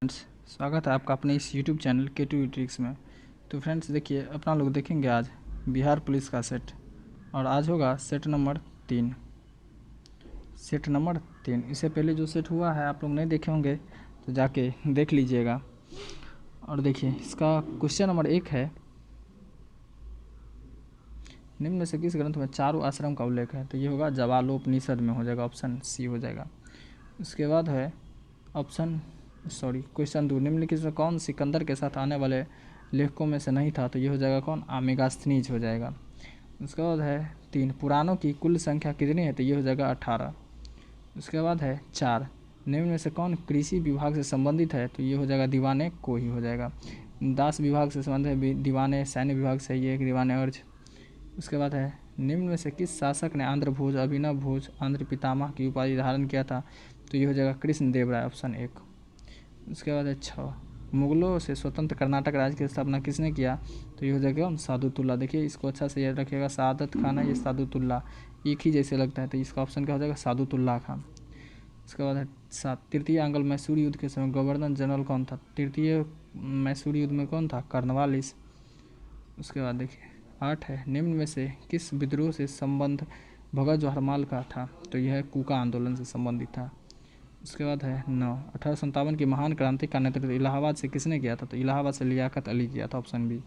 Friends, स्वागत है आपका अपने इस यूट्यूब चैनल K2 ट्रिक्स में। तो फ्रेंड्स देखिए, अपना लोग देखेंगे आज बिहार पुलिस का सेट, और आज होगा सेट नंबर 3। इससे पहले जो सेट हुआ है आप लोग नहीं देखे होंगे तो जाके देख लीजिएगा। और देखिए, इसका क्वेश्चन नंबर 1 है, निम्न में से किस ग्रंथ में चारों आश्रम का उल्लेख है? तो ये होगा जवालोपनिषद में हो जाएगा, ऑप्शन सी हो जाएगा। उसके बाद है क्वेश्चन 2, निम्नलिखित में कौन सिकंदर के साथ आने वाले लेखकों में से नहीं था? तो ये हो जाएगा कौन? आमेगास्थनीज हो जाएगा। उसके बाद है 3, पुराणों की कुल संख्या कितनी है? तो ये हो जाएगा 18। उसके बाद है 4, निम्न में से कौन कृषि विभाग से संबंधित है? तो ये हो जाएगा दीवाने को ही हो जाएगा। दास विभाग से संबंधित है दीवाने, सैन्य विभाग से ये एक दीवाने अर्ज। उसके बाद है, निम्न में से किस शासक ने आंध्र भोज, अभिनव भोज, आंध्र पितामह की उपाधि धारण किया था? तो ये हो जाएगा कृष्ण देव राय, ऑप्शन 1। उसके बाद है 6, मुगलों से स्वतंत्र कर्नाटक राज्य की स्थापना किसने किया? तो ये हो जाएगा सादुतुल्ला। देखिए, इसको अच्छा से याद रखिएगा, सादत खान है, ये सादुतुल्ला एक ही जैसे लगता है, तो इसका ऑप्शन क्या हो जाएगा? सादुतुल्ला खान। उसके बाद है 7, तृतीय आंग्ल मैसूर युद्ध के समय गवर्नर जनरल कौन था? तृतीय मैसूर युद्ध में कौन था? कॉर्नवालिस। उसके बाद देखिए 8 है, निम्न में से किस विद्रोह से संबंध भगत जवाहरलाल का था? तो यह कूका आंदोलन से संबंधित था। उसके बाद है 9, 1857 की महान क्रांति का नेतृत्व इलाहाबाद से किसने किया था? तो इलाहाबाद से लियाकत अली किया था, ऑप्शन बी।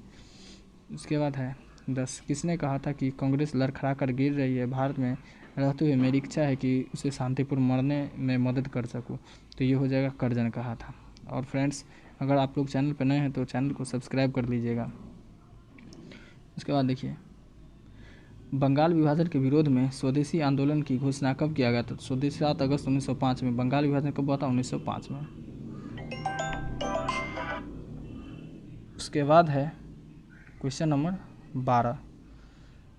उसके बाद है 10, किसने कहा था कि कांग्रेस लड़खड़ा कर गिर रही है, भारत में रहते हुए मेरी इच्छा है कि उसे शांतिपूर्ण मरने में मदद कर सकूं? तो ये हो जाएगा करजन कहा था। और फ्रेंड्स, अगर आप लोग चैनल पर नए हैं तो चैनल को सब्सक्राइब कर लीजिएगा। उसके बाद देखिए, बंगाल विभाजन के विरोध में स्वदेशी आंदोलन की घोषणा कब किया गया था? स्वदेशी 7 अगस्त 1905 में। बंगाल विभाजन कब हुआ था? 1905 में। उसके बाद है क्वेश्चन नंबर 12।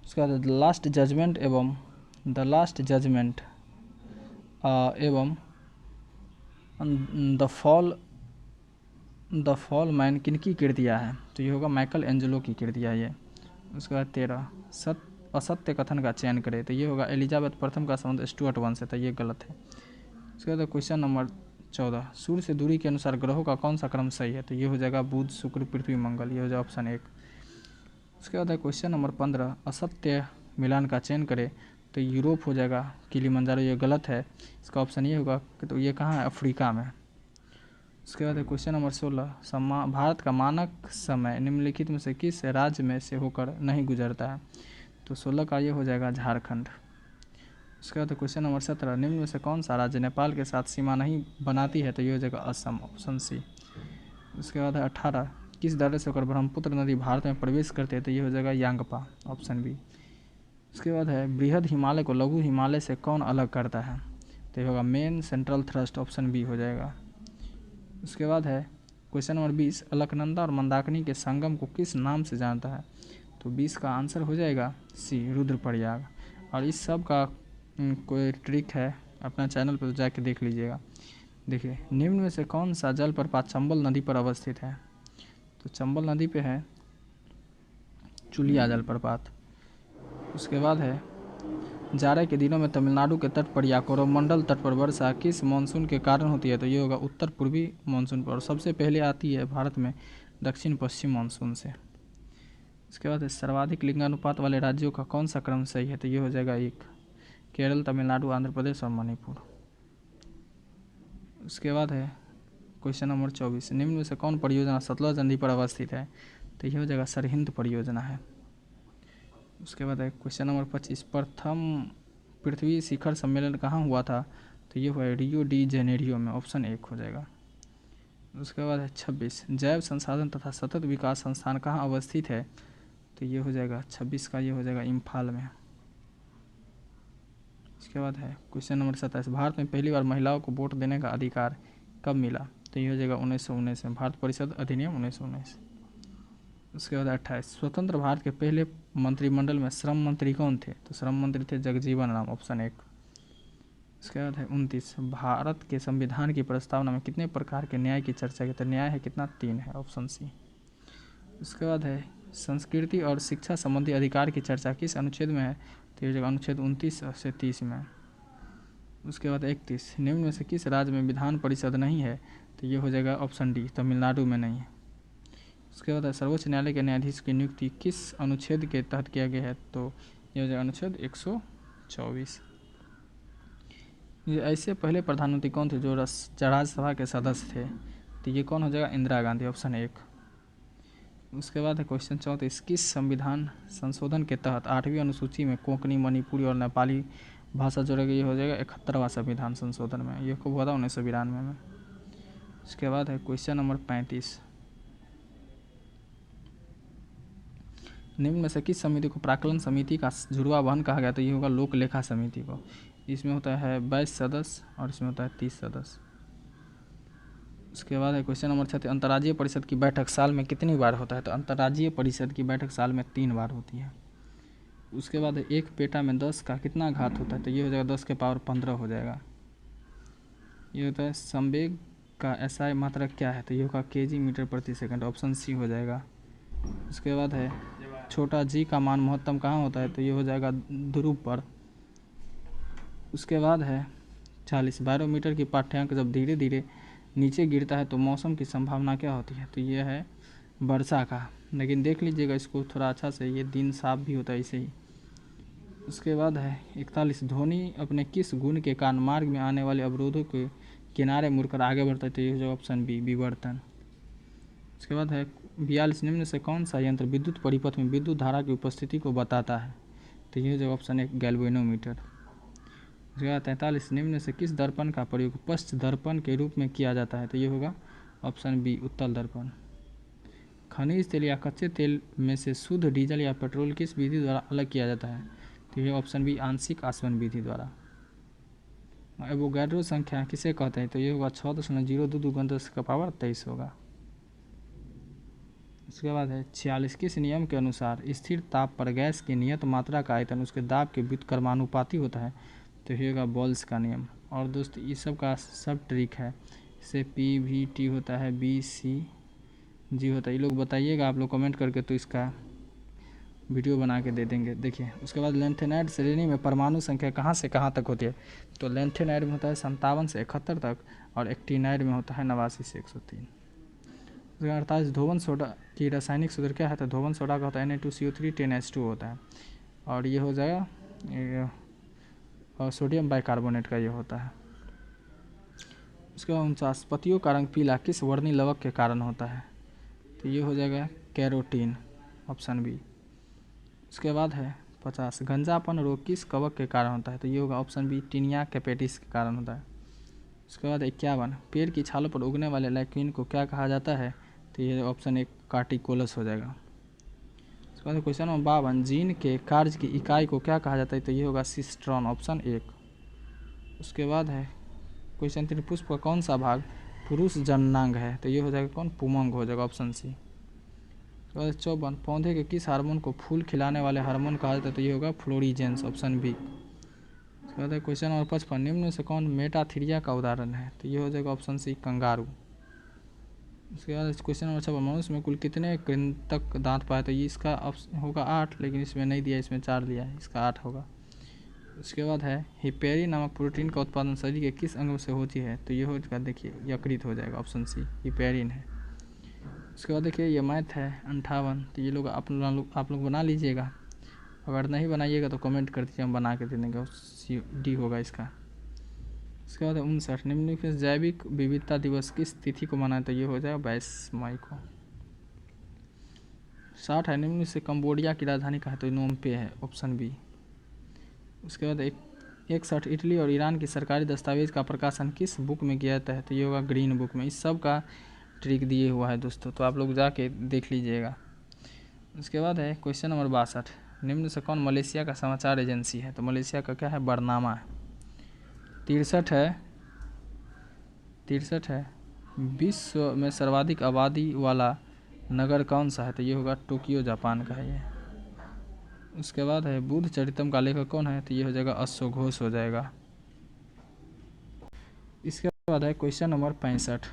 उसके बाद द लास्ट जजमेंट एवं द फॉल मैन किनकी कृतियाँ है? तो ये होगा माइकल एंजेलो की कृतियाँ ये। उसके बाद 13, असत्य कथन का चयन करें। तो ये होगा एलिजाबेथ प्रथम का संबंध स्टुअर्ट वंश से, तो ये गलत है। उसके बाद क्वेश्चन नंबर 14, सूर्य से दूरी के अनुसार ग्रहों का कौन सा क्रम सही है? तो ये हो जाएगा बुध, शुक्र, पृथ्वी, मंगल, ये हो जाएगा ऑप्शन 1। उसके बाद क्वेश्चन नंबर 15, असत्य मिलान का चयन करें। तो यूरोप हो जाएगा, किलिमंजारो, ये गलत है। इसका ऑप्शन ये होगा कि तो ये कहाँ है? अफ्रीका में। उसके बाद क्वेश्चन नंबर 16, भारत का मानक समय निम्नलिखित में से किस राज्य में से होकर नहीं गुजरता है? तो 16 का ये हो जाएगा झारखंड। उसके बाद क्वेश्चन नंबर 17, निम्न में से कौन सा राज्य नेपाल के साथ सीमा नहीं बनाती है? तो ये हो जाएगा असम, ऑप्शन सी। उसके बाद 18, किस दर्रे से होकर ब्रह्मपुत्र नदी भारत में प्रवेश करते हैं? तो ये हो जाएगा यांगपा, ऑप्शन बी। उसके बाद है, बृहद हिमालय को लघु हिमालय से कौन अलग करता है? तो ये होगा main central thrust, option B हो जाएगा। उसके बाद है क्वेश्चन नंबर 20, अलकनंदा और मंदाकिनी के संगम को किस नाम से जानता है? तो 20 का आंसर हो जाएगा सी, रुद्रप्रयाग। और इस सब का कोई ट्रिक है अपना चैनल पर जाके देख लीजिएगा। देखिए, निम्न में से कौन सा जलप्रपात चंबल नदी पर अवस्थित है? तो चंबल नदी पे है चुलिया जलप्रपात। उसके बाद है, जाड़े के दिनों में तमिलनाडु के तट पर या कोरोमंडल तट पर वर्षा किस मानसून के कारण होती है? तो ये होगा उत्तर पूर्वी मानसून पर, और सबसे पहले आती है भारत में दक्षिण पश्चिम मानसून से। इसके बाद सर्वाधिक लिंगानुपात वाले राज्यों का कौन सा क्रम सही है? तो ये हो जाएगा 1, केरल, तमिलनाडु, आंध्र प्रदेश और मणिपुर। उसके बाद है क्वेश्चन नंबर 24, निम्न में से कौन परियोजना सतलज नदी पर अवस्थित है? तो ये हो जाएगा सरहिंद परियोजना है। उसके बाद है क्वेश्चन नंबर 25, प्रथम पृथ्वी शिखर सम्मेलन कहाँ हुआ था? तो ये हुआ रियो डी जेनेरियो में, ऑप्शन 1 हो जाएगा। उसके बाद है 26, जैव संसाधन तथा सतत विकास संस्थान कहाँ अवस्थित है? तो ये हो जाएगा 26 का ये हो जाएगा इम्फाल में। इसके बाद है क्वेश्चन नंबर 27, भारत में पहली बार महिलाओं को वोट देने का अधिकार कब मिला? तो ये हो जाएगा 1919 में, भारत परिषद अधिनियम 1919। उसके बाद 28, स्वतंत्र भारत के पहले मंत्रिमंडल में श्रम मंत्री कौन थे? तो श्रम मंत्री थे जगजीवन राम, ऑप्शन 1। उसके बाद है 29, भारत के संविधान की प्रस्तावना में कितने प्रकार के न्याय की चर्चा की? तो न्याय है कितना? 3 है, ऑप्शन सी। उसके बाद है, संस्कृति और शिक्षा संबंधी अधिकार की चर्चा किस अनुच्छेद में है? तो ये जगह अनुच्छेद 29 से 30 में। उसके बाद 31, निम्न में से किस राज्य में विधान परिषद नहीं है? तो ये हो जाएगा ऑप्शन डी, तमिलनाडु में नहीं है। उसके बाद सर्वोच्च न्यायालय के न्यायाधीश की नियुक्ति किस अनुच्छेद के तहत किया गया है, तो ये हो जाएगा अनुच्छेद 124। ये ऐसे पहले प्रधानमंत्री कौन थे जो राज्यसभा के सदस्य थे, तो ये कौन हो जाएगा, इंदिरा गांधी, ऑप्शन 1। उसके बाद है क्वेश्चन 34, किस संविधान संशोधन के तहत 8वीं अनुसूची में कोंकणी, मणिपुरी और नेपाली भाषा जोड़ा गया, ये हो जाएगा 71वां संविधान संशोधन में, ये कब हुआ था, 1992 में। उसके बाद है क्वेश्चन नंबर 35, निम्न में से किस समिति को प्राक्कलन समिति का जुड़वा वाहन कहा गया, तो ये होगा लोक लेखा समिति को। इसमें होता है 22 सदस्य और इसमें होता है 30 सदस्य। उसके बाद है क्वेश्चन नंबर 36, अंतर्राज्यीय परिषद की बैठक साल में कितनी बार होता है, तो अंतर्राज्यीय परिषद की बैठक साल में 3 बार होती है। उसके बाद एक पेटा में 10 का कितना घात होता है, तो ये हो जाएगा 10 के पावर 15 हो जाएगा। ये होता है संवेग का एसआई मात्रक क्या है, तो ये होगा केजी मीटर प्रति सेकंड, ऑप्शन सी हो जाएगा। उसके बाद है छोटा जी का मान महत्तम कहाँ होता है, तो ये हो जाएगा ध्रुव पर। उसके बाद है 40, बैरोमीटर की पाठ्यांक जब धीरे धीरे नीचे गिरता है तो मौसम की संभावना क्या होती है, तो ये है वर्षा का, लेकिन देख लीजिएगा इसको थोड़ा अच्छा से, ये दिन साफ भी होता है ऐसे ही। उसके बाद है 41, धोनी अपने किस गुण के कारण मार्ग में आने वाले अवरोधों के किनारे मुड़कर आगे बढ़ता है, तो ये जो ऑप्शन बी, विवर्तन। उसके बाद है 42, निम्न से कौन सा यंत्र विद्युत परिपथ में विद्युत धारा की उपस्थिति को बताता है, तो ये जो ऑप्शन है गैल्वेनोमीटर। उसके बाद 43, निम्न से किस दर्पण का प्रयोग पश्च दर्पण के रूप में किया जाता है, तो ये होगा ऑप्शन बी, उत्तल दर्पण। खनिज तेल या कच्चे तेल में से शुद्ध डीजल या पेट्रोल किस विधि द्वारा अलग किया जाता है, तो ये ऑप्शन बी, आंशिक आसवन विधि द्वारा। एवोगैड्रो संख्या किसे कहते हैं, तो ये होगा 6.022 × 10⁻23 होगा। उसके बाद है 46, किस नियम के अनुसार स्थिर ताप पर गैस की नियत मात्रा का आयतन उसके दाब के व्युत्क्रमानुपाती होता है, तो ये होगा बॉल्स का नियम। और दोस्त ये सब का सब ट्रिक है, इससे PVT होता है, BCG होता है, ये लोग बताइएगा आप लोग कमेंट करके, तो इसका वीडियो बना के दे देंगे। देखिए उसके बाद लेंथेनाइड श्रेणी में परमाणु संख्या कहाँ से कहाँ तक होती है, तो लेंथेनाइड में होता है 57 से 71 तक और एक्टिनाइड में होता है 89 से 103। 48, धोवन सोडा की रासायनिक सूत्र क्या है, तो धोवन सोडा का होता है Na2CO3 10H2 होता है, और ये हो जाएगा और सोडियम बाइकार्बोनेट का ये होता है। उसके बाद 49, पत्तियों का रंग पीला किस वर्णी लवक के कारण होता है, तो ये हो जाएगा कैरोटीन, ऑप्शन बी। उसके बाद है 50, गंजापन रोग किस कवक के कारण होता है, तो ये होगा ऑप्शन बी, टीनिया कैपेटिस के कारण होता है। उसके बाद 51, पेड़ की छालों पर उगने वाले लैक्विन को क्या कहा जाता है, तो ये ऑप्शन 1, कार्टिकोलस हो जाएगा। उसके बाद क्वेश्चन नंबर 52, जीन के कार्य की इकाई को क्या कहा जाता है, तो ये होगा सिस्ट्रॉन, ऑप्शन 1। उसके बाद है क्वेश्चन 3, पुष्प का कौन सा भाग पुरुष जननांग है, तो ये हो जाएगा कौन, पुमंग हो जाएगा, ऑप्शन सी। उसके बाद 54, पौधे के किस हार्मोन को फूल खिलाने वाले हार्मोन कहा जाता है, तो ये होगा फ्लोरीजेंस, ऑप्शन बी। उसके बाद क्वेश्चन नंबर 55, निम्न में से कौन मेटाथीरिया का उदाहरण है, तो ये हो जाएगा ऑप्शन सी, कंगारू। उसके बाद क्वेश्चन नंबर 56, मनुष्य में कुल कितने कृंतक दांत पाए, तो ये इसका होगा 8, लेकिन इसमें नहीं दिया, इसमें 4 दिया है, इसका 8 होगा। उसके बाद है हिपेरिन नामक प्रोटीन का उत्पादन शरीर के किस अंग से होती है, तो ये हो जाएगा, देखिए यकृत हो जाएगा, ऑप्शन सी, हिपेरिन है। उसके बाद देखिए ये मैथ है 58, तो ये लोग आप लोग बना लीजिएगा, अगर नहीं बनाइएगा तो कमेंट कर दीजिए, हम बना के दे देंगे, डी होगा इसका। उसके बाद 59, निम्नलिखित में जैविक विविधता दिवस किस तिथि को मनाया, तो ये हो जाएगा 22 मई को। 60 है, निम्न से कंबोडिया की राजधानी कहा है, तो नोम पे है, ऑप्शन बी। उसके बाद 61, इटली और ईरान की सरकारी दस्तावेज का प्रकाशन किस बुक में किया जाता है, तो ये होगा ग्रीन बुक में। इस सब का ट्रिक दिए हुआ है दोस्तों, तो आप लोग जाके देख लीजिएगा। उसके बाद है क्वेश्चन नंबर 62, निम्न से कौन मलेशिया का समाचार एजेंसी है, तो मलेशिया का क्या है, बरनामा है। 63 है, विश्व में सर्वाधिक आबादी वाला नगर कौन सा है, तो ये होगा टोक्यो, जापान का है ये। उसके बाद है बुद्ध चरितम का लेखक कौन है, तो ये हो जाएगा अश्व घोष हो जाएगा। इसके बाद है क्वेश्चन नंबर 65,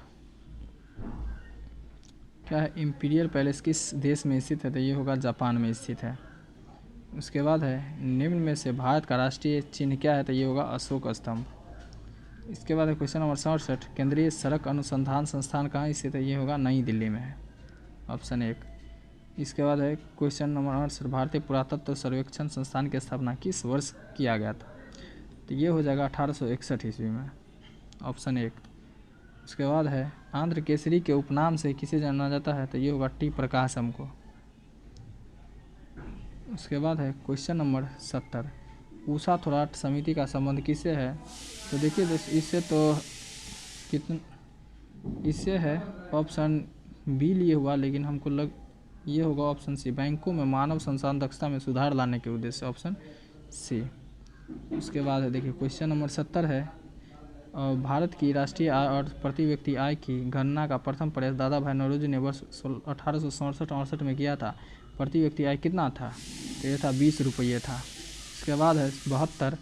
क्या है, इम्पीरियल पैलेस किस देश में स्थित है, तो ये होगा जापान में स्थित है। उसके बाद है निम्न में से भारत का राष्ट्रीय चिन्ह क्या है, तो ये होगा अशोक स्तंभ। इसके बाद है क्वेश्चन नंबर 67, केंद्रीय सड़क अनुसंधान संस्थान कहाँ स्थित है? ये होगा नई दिल्ली में है, ऑप्शन 1। इसके बाद है क्वेश्चन नंबर 68, भारतीय पुरातत्व सर्वेक्षण संस्थान की स्थापना किस वर्ष किया गया था? तो ये हो जाएगा 1861 ईस्वी में, ऑप्शन 1। उसके बाद है आंध्र केसरी के उपनाम से किसे जाना जाता है? तो ये होगा टी प्रकाशम को। उसके बाद है क्वेश्चन नंबर 70, ऊषा थोराट समिति का संबंध किससे है? तो देखिए इससे है ऑप्शन बी लिए हुआ, लेकिन हमको ये होगा ऑप्शन सी, बैंकों में मानव संसाधन दक्षता में सुधार लाने के उद्देश्य से, ऑप्शन सी। उसके बाद है देखिए क्वेश्चन नंबर 70 है, भारत की राष्ट्रीय आय और प्रति व्यक्ति आय की गणना का प्रथम प्रयास दादा भाई नौरोजी ने वर्ष 1867-68 में किया था। प्रति व्यक्ति आय कितना था? तो ये था 20 रुपये था। इसके बाद है 72,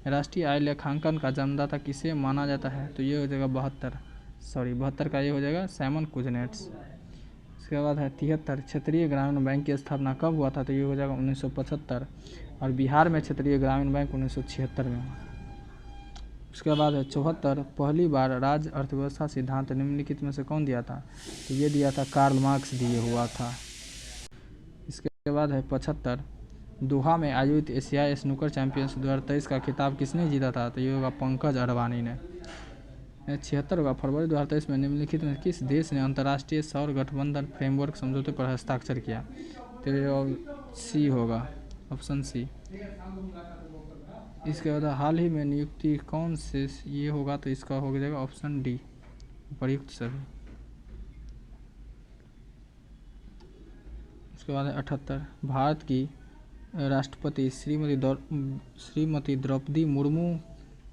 राष्ट्रीय आय लेखांकन का जन्मदाता किसे माना जाता है? तो ये हो जाएगा 72 का ये हो जाएगा साइमन कुजनेट्स। इसके बाद है 73, क्षेत्रीय ग्रामीण बैंक की स्थापना कब हुआ था? तो ये हो जाएगा 1975, और बिहार में क्षेत्रीय ग्रामीण बैंक 1976 में हुआ। उसके बाद है 74, पहली बार राज्य अर्थव्यवस्था सिद्धांत निम्नलिखित में से कौन दिया था? तो ये दिया था कार्ल मार्क्स दिए हुआ था। इसके बाद है 75, दोहा में आयोजित एशियाई स्नूकर चैंपियनशिप 2023 का खिताब किसने जीता था? तो ये होगा पंकज अडवाणी ने। 76 होगा, फरवरी 2023 में निम्नलिखित में किस देश ने अंतर्राष्ट्रीय सौर गठबंधन फ्रेमवर्क समझौते पर हस्ताक्षर किया? तो ये सी होगा, ऑप्शन सी। इसके बाद हाल ही में नियुक्ति कौन से ये होगा? तो इसका हो जाएगा ऑप्शन डी, प्रयुक्त सभी। उसके बाद 78, भारत की राष्ट्रपति श्रीमती द्रौपदी मुर्मू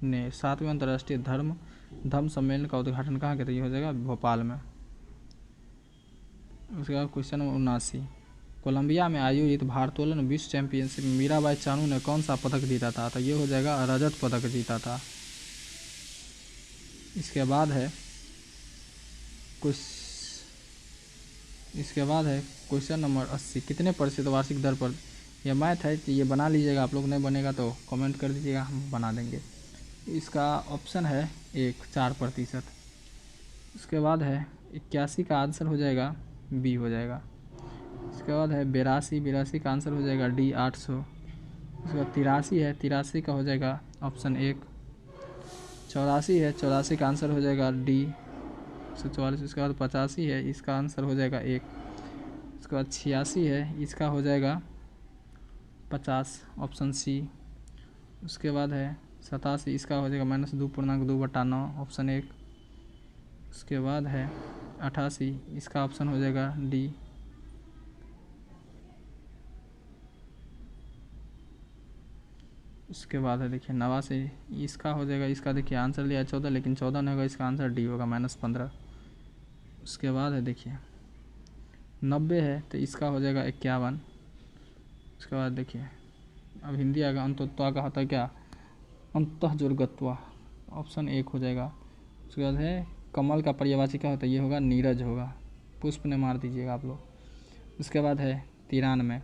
ने 7वें अंतर्राष्ट्रीय धम्म सम्मेलन का उद्घाटन कहाँ किया था? ये हो जाएगा भोपाल में। उसके बाद क्वेश्चन नंबर 79, कोलंबिया में आयोजित भारोत्तोलन विश्व चैंपियनशिप में मीराबाई चानू ने कौन सा पदक जीता था? तो ये हो जाएगा रजत पदक जीता था। इसके बाद है क्वेश्चन नंबर 80, कितने प्रतिशत वार्षिक दर पर? यह मैथ है, तो ये बना लीजिएगा, आप लोग नहीं बनेगा तो कमेंट कर दीजिएगा, हम बना देंगे। इसका ऑप्शन है 4%। उसके बाद है 81 का आंसर हो जाएगा बी हो जाएगा। इसके बाद है 82 का आंसर हो जाएगा डी 800। उसके बाद 83 का हो जाएगा ऑप्शन 1। 84 का आंसर हो जाएगा डी 144। उसके बाद 85 है, इसका आंसर हो जाएगा 1। उसके बाद 86 है, इसका हो जाएगा 50, ऑप्शन सी। उसके बाद है 87, इसका हो जाएगा -2.2/9, ऑप्शन 1। उसके बाद है 88, इसका ऑप्शन हो जाएगा डी। उसके बाद है देखिए 89, इसका हो जाएगा, इसका देखिए आंसर लिया 14, लेकिन 14 नहीं होगा, इसका आंसर डी होगा -15। उसके बाद है देखिए 90 है, तो इसका हो जाएगा 51। उसके बाद देखिए अब हिंदी आएगा, अंतोत्वा का होता है क्या? अंतःजोर्गत्वा, ऑप्शन 1 हो जाएगा। उसके बाद है कमल का पर्यायवाची क्या होता है? ये होगा नीरज होगा, पुष्प ने मार दीजिएगा आप लोग। उसके बाद है 93,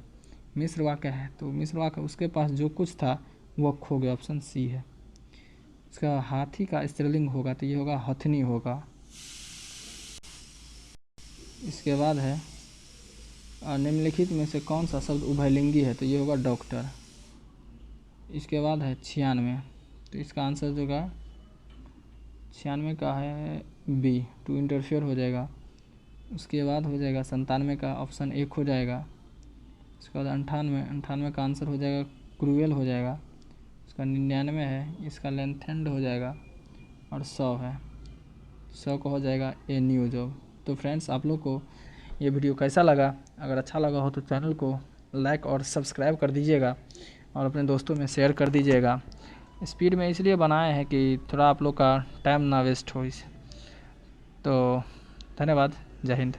मिश्र वाक्य है, तो मिश्र वाक्य उसके पास जो कुछ था वह खो गया, ऑप्शन सी है। इसका हाथी का स्त्रीलिंग होगा, तो ये होगा हथनी होगा। इसके बाद है निम्नलिखित में से कौन सा शब्द उभयलिंगी है? तो ये होगा डॉक्टर। इसके बाद है 96, तो इसका आंसर जो होगा 96 का है बी, टू इंटरफेयर हो जाएगा। उसके बाद हो जाएगा 97 का ऑप्शन 1 हो जाएगा। उसके बाद 98 का आंसर हो जाएगा क्रूएल हो जाएगा। उसका 99 है, इसका लेंथेंड हो जाएगा। और 100 है, 100 का हो जाएगा ए न्यू जॉब। तो फ्रेंड्स, आप लोग को ये वीडियो कैसा लगा? अगर अच्छा लगा हो तो चैनल को लाइक और सब्सक्राइब कर दीजिएगा और अपने दोस्तों में शेयर कर दीजिएगा। स्पीड में इसलिए बनाए हैं कि थोड़ा आप लोग का टाइम ना वेस्ट हो। तो धन्यवाद, जय हिंद।